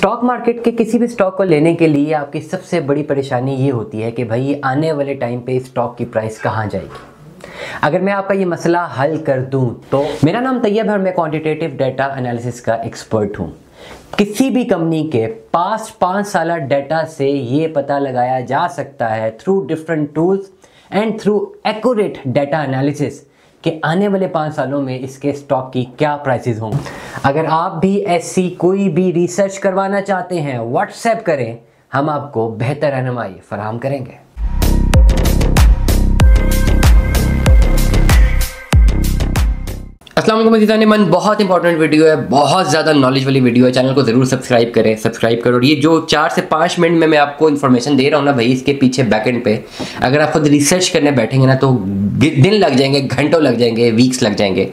Stock market के किसी भी स्टॉक को लेने के लिए आपकी सबसे बड़ी परेशानी ये होती है कि भाई आने वाले टाइम पे स्टॉक की प्राइस कहाँ जाएगी। अगर मैं आपका ये मसला हल कर दूं तो मेरा नाम तैयब है और मैं क्वांटिटेटिव डाटा एनालिसिस का एक्सपर्ट हूं। किसी भी कंपनी के पास्ट 5 साल डाटा से ये पता लगाया जा सकता है through different tools and through accurate data analysis कि आने वाले 5 सालों में इसके स्टॉक की क्या प्राइसेस होंगे। अगर आप भी ऐसी कोई भी रिसर्च करवाना चाहते हैं व्हाट्सएप करें, हम आपको बेहतर रहनुमाई फराहम करेंगे। अस्सलाम वालेकुम अज़ीज़ान मन, बहुत इंपॉर्टेंट वीडियो है, बहुत ज़्यादा नॉलेज वाली वीडियो है। चैनल को ज़रूर सब्सक्राइब करें, सब्सक्राइब करो। और ये जो 4 से 5 मिनट में मैं आपको इन्फॉर्मेशन दे रहा हूँ ना भाई, इसके पीछे बैकएंड पे अगर आप खुद रिसर्च करने बैठेंगे ना तो दिन लग जाएंगे, घंटों लग जाएंगे, वीक्स लग जाएंगे।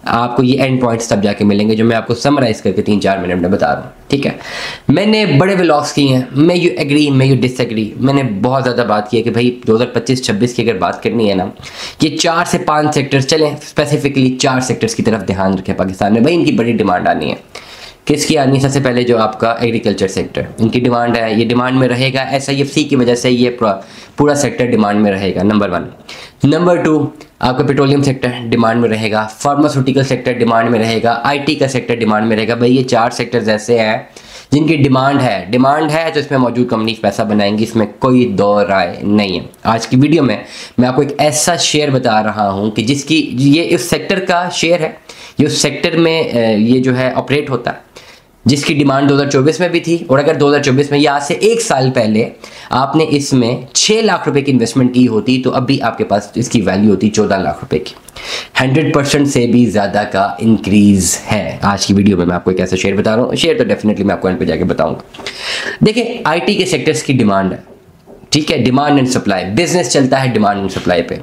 आपको ये एंड पॉइंट्स तब जाके मिलेंगे जो मैं आपको समराइज करके 3-4 मिनट में बता रहा हूँ। ठीक है, मैंने बड़े व्लॉग्स किए हैं, मैं यू एग्री मैं यू डिसएग्री। मैंने बहुत ज़्यादा बात की है कि भाई 2025-26 की अगर बात करनी है ना, ये 4 से 5 सेक्टर्स चलें, स्पेसिफिकली 4 सेक्टर्स की तरफ ध्यान रखें पाकिस्तान में। भाई इनकी बड़ी डिमांड आनी है। किसकी आनी है? सबसे पहले जो आपका एग्रीकल्चर सेक्टर, इनकी डिमांड है, ये डिमांड में रहेगा। SIFC की वजह से ये पूरा सेक्टर डिमांड में रहेगा, नंबर 1। नंबर 2 आपका पेट्रोलियम सेक्टर डिमांड में रहेगा, फार्मास्यूटिकल सेक्टर डिमांड में रहेगा, IT का सेक्टर डिमांड में रहेगा। भाई ये 4 सेक्टर्स ऐसे हैं जिनकी डिमांड है तो इसमें मौजूद कंपनी पैसा बनाएंगी, इसमें कोई दो राय नहीं है। आज की वीडियो में मैं आपको एक ऐसा शेयर बता रहा हूं कि जिसकी ये इस सेक्टर का शेयर है, ये उस सेक्टर में ये जो है ऑपरेट होता है, जिसकी डिमांड 2024 में भी थी। और अगर 2024 में या आज से 1 साल पहले आपने इसमें 6 लाख रुपए की इन्वेस्टमेंट की होती तो अभी आपके पास इसकी वैल्यू होती 14 लाख रुपए की। 100% से भी ज़्यादा का इंक्रीज है। आज की वीडियो में मैं आपको एक ऐसा शेयर बता रहा हूँ, शेयर तो डेफिनेटली मैं आपको एंड पे जाके बताऊंगा। देखिए IT के सेक्टर्स की डिमांड है, ठीक है, डिमांड एंड सप्लाई, बिजनेस चलता है डिमांड एंड सप्लाई पे।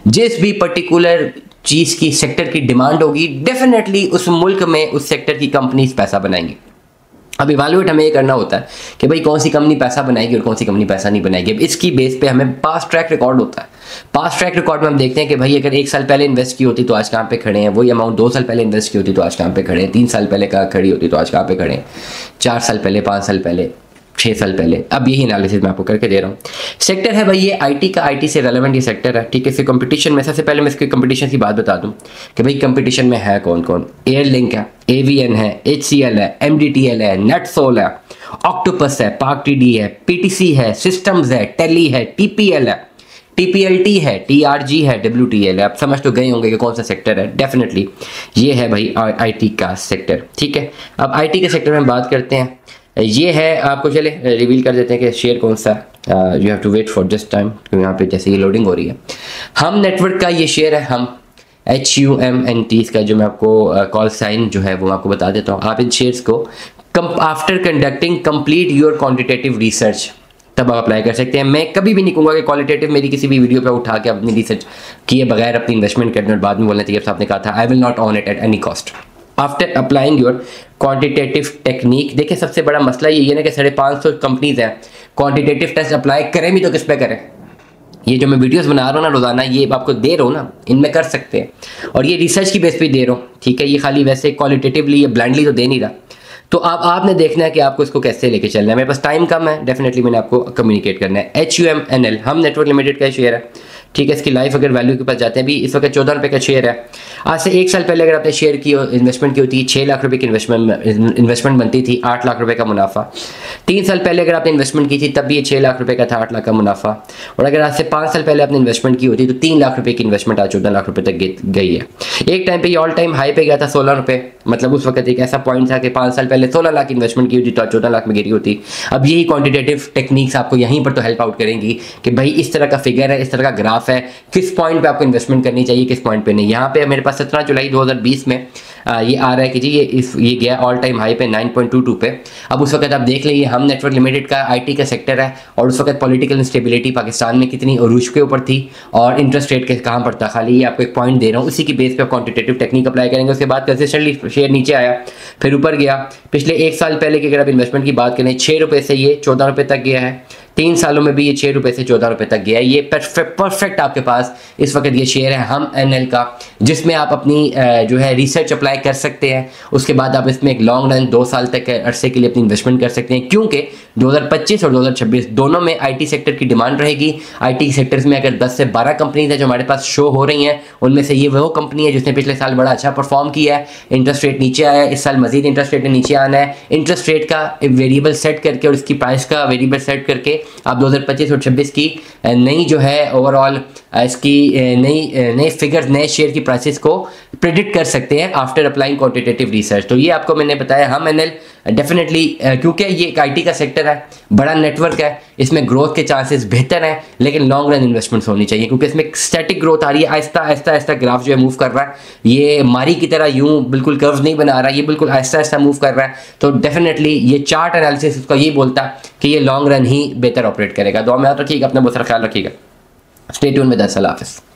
जिस भी पर्टिकुलर चीज़ की सेक्टर की डिमांड होगी, डेफिनेटली उस मुल्क में उस सेक्टर की कंपनीज पैसा बनाएंगी। अब इवैल्यूएट हमें ये करना होता है कि भाई कौन सी कंपनी पैसा बनाएगी और कौन सी कंपनी पैसा नहीं बनाएगी। अब इसकी बेस पे हमें पास्ट ट्रैक रिकॉर्ड होता है। पास्ट ट्रैक रिकॉर्ड में हम देखते हैं कि भाई अगर 1 साल पहले इन्वेस्ट की होती तो आज कहाँ पे खड़े हैं, वही अमाउंट 2 साल पहले इन्वेस्ट की होती तो आज कहाँ पे खड़े हैं, 3 साल पहले कहाँ खड़ी होती तो आज कहाँ पे खड़े हैं, 4 साल पहले, 5 साल पहले, 6 साल पहले। अब यही एनालिसिस मैं आपको करके दे रहा हूँ। सेक्टर है भाई ये IT का, IT से रेलेवेंट ये सेक्टर है, ठीक है। इसके कंपटीशन में सबसे पहले मैं इसके कंपटीशन की बात बता दूं कि भाई कंपटीशन में है कौन कौन। एयरलिंक है, AVN है, HCL है, MDTL है, नेटसोल है, ऑक्टोपस है, पार्क TD है, PTC है, सिस्टम्स है, टेली है, TPL है, TPLT है, TRG है, WTL है। आप समझ तो गए होंगे कि कौन सा सेक्टर है। डेफिनेटली ये है भाई IT का सेक्टर, ठीक है। अब IT के सेक्टर में बात करते हैं, ये है, आपको चले रिवील कर देते हैं कि शेयर कौन सा। You have to wait for just time, क्योंकि यहाँ पे जैसे ये लोडिंग हो रही है। हम नेटवर्क का ये शेयर है, हम HUMNT, इसका जो मैं आपको कॉल साइन जो है वो मैं आपको बता देता हूँ। आप इन शेयर्स को after conducting complete your quantitative research तब आप अप्लाई कर सकते हैं। मैं कभी भी नहीं कहूँगा कि क्वालिटेटिव मेरी किसी भी वीडियो पे उठा के अपनी रिसर्च किए बगैर अपनी इन्वेस्टमेंट करने और बाद में बोलना चाहिए आपने कहा था I will not on it at any cost after applying your quantitative technique. देखिए सबसे बड़ा मसला ये है ना कि 550 कंपनीज हैं, क्वांटिटेटिव टेस्ट अप्लाई करें भी तो किस पे करें। ये जो मैं वीडियोस बना रहा हूँ ना रोजाना, ये आपको दे रहा हूँ ना, इनमें कर सकते हैं। और ये रिसर्च की बेस पे दे रहा हूँ, ठीक है। ये खाली वैसे क्वालिटेटिवली या ब्लाइंडली तो दे नहीं रहा। तो आपने देखना है कि आपको इसको कैसे लेके चलना है। मेरे पास टाइम कम है, डेफिनेटली मैंने आपको कम्युनिकेट करना है। HUMNL हम नेटवर्क लिमिटेड का शेयर है, ठीक है। इसकी लाइफ अगर वैल्यू के पास जाते हैं भी, इस वक्त 14 रुपये का शेयर है। आज से 1 साल पहले अगर आपने शेयर की इन्वेस्टमेंट की होती है, 6 लाख रुपए की इन्वेस्टमेंट बनती थी, 8 लाख रुपए का मुनाफा। 3 साल पहले अगर आपने इन्वेस्टमेंट की थी तब भी ये 6 लाख रुपए का था, 8 लाख का मुनाफा। और अगर आज से 5 साल पहले आपने इन्वेस्टमेंट की होती तो 3 लाख रुपए की इन्वेस्टमेंट आज 14 लाख रुपए तक गई है। एक टाइम पे ये ऑल टाइम हाई पे गया था 16 रुपये, मतलब उस वक्त एक ऐसा पॉइंट था कि 5 साल पहले 16 लाख इन्वेस्टमेंट की होती तो 14 लाख में गिरी होती। अब यही क्वांटिटेटिव टेक्निक्स आपको यहीं पर तो हेल्प आउट करेंगी कि भाई इस तरह का फिगर है, इस तरह का ग्राफ है, किस पॉइंट पे आपको इन्वेस्टमेंट करनी चाहिए, किस पॉइंट पे नहीं। यहाँ पे मेरे पास 17 जुलाई 2020 में ये आ रहा है कि जी ये गया ऑल टाइम हाई पे 9.22 पे। अब उस वक्त आप देख लीजिए हम नेटवर्क लिमिटेड का IT का सेक्टर है और उस वक्त पॉलिटिकल इंस्टेबिलिटी पाकिस्तान में कितनी अरूज के ऊपर थी और इंटरेस्ट रेट के कहाँ पर था। खाली ये आपको एक पॉइंट दे रहा हूँ, उसी की बेस पे क्वांटिटेटिव टेक्निक अप्लाई करेंगे। उसके बाद कंसिस्टेंटली शेयर नीचे आया, फिर ऊपर गया। पिछले 1 साल पहले की अगर आप इन्वेस्टमेंट की बात करें, 6 रुपये से ये 14 रुपये तक गया है। 3 सालों में भी ये 6 रुपये से 14 रुपये तक गया है। ये परफेक्ट आपके पास इस वक्त ये शेयर है हम NL का, जिसमें आप अपनी जो है रिसर्च अप्लाई कर सकते हैं। उसके बाद आप इसमें एक लॉन्ग रन 2 साल तक अरसे के लिए अपनी इन्वेस्टमेंट कर सकते हैं, क्योंकि 2025 और 2026 दोनों में IT सेक्टर की डिमांड रहेगी। IT सेक्टर्स में अगर 10 से 12 कंपनीज हैं जो हमारे पास शो हो रही हैं, उनमें से ये वो कंपनी है जिसने पिछले साल बड़ा अच्छा परफॉर्म किया है। इंटरेस्ट रेट नीचे आया है, इस साल मजीद इंटरेस्ट रेट नीचे आना है। इंटरेस्ट रेट का वेरिएबल सेट करके और इसकी प्राइस का वेरिएबल सेट करके आप 2025 और 26 की नई जो है ओवरऑल इसकी नई फिगर्स, नए शेयर की प्राइसेस को प्रेडिक्ट कर सकते हैं आफ्टर अप्लाइंग क्वांटिटेटिव रिसर्च। तो ये आपको मैंने बताया हम NL डेफिनेटली, क्योंकि ये एक IT का सेक्टर है, बड़ा नेटवर्क है, इसमें ग्रोथ के चांसेस बेहतर हैं, लेकिन लॉन्ग रन इन्वेस्टमेंट्स होनी चाहिए, क्योंकि इसमें स्टैटिक ग्रोथ आ रही है। आहिस्ता ग्राफ जो है मूव कर रहा है, ये मारी की तरह यूं बिल्कुल कर्व नहीं बना रहा, ये बिल्कुल आहिस्ता मूव कर रहा है। तो डेफिनेटली ये चार्ट एनालिसिस उसका ये बोलता है कि ये लॉन्ग रन ही बेहतर ऑपरेट करेगा। दुआ में याद रखिएगा, अपना बहुत सारा ख्याल रखिएगा। Stay tune with us. अल्लाह हाफ़िज़।